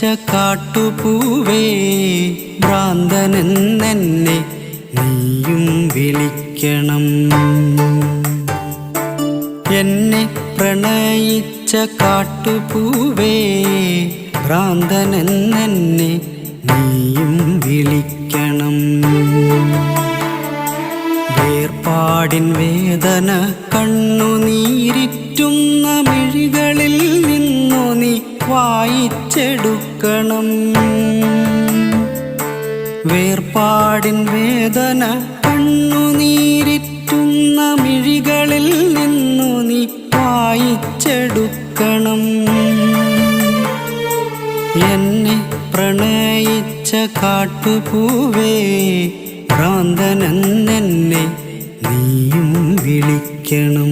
കാട്ടുപൂവേ ഭ്രാന്തനെന്നെ നീയും വിളിക്കണം. എന്നെ പ്രണയിച്ച കാട്ടുപൂവേ ഭ്രാന്തനെന്നെ നീയും വിളിക്കണം. വേർപാടിൻ വേദന കണ്ണുനീരിറ്റുന്ന മിഴികളിൽ നിന്നു നീ വായിച്ചെടുക്കണം. വേർപാടിൻ വേദന കണ്ണുനീരിറ്റുന്ന മിഴികളിൽ നിന്നു നീ വായിച്ചെടുക്കണം. എന്നെ പ്രണയിച്ച കാട്ടുപൂവേ ഭ്രാന്തനെന്നെ നീയും വിളിക്കണം.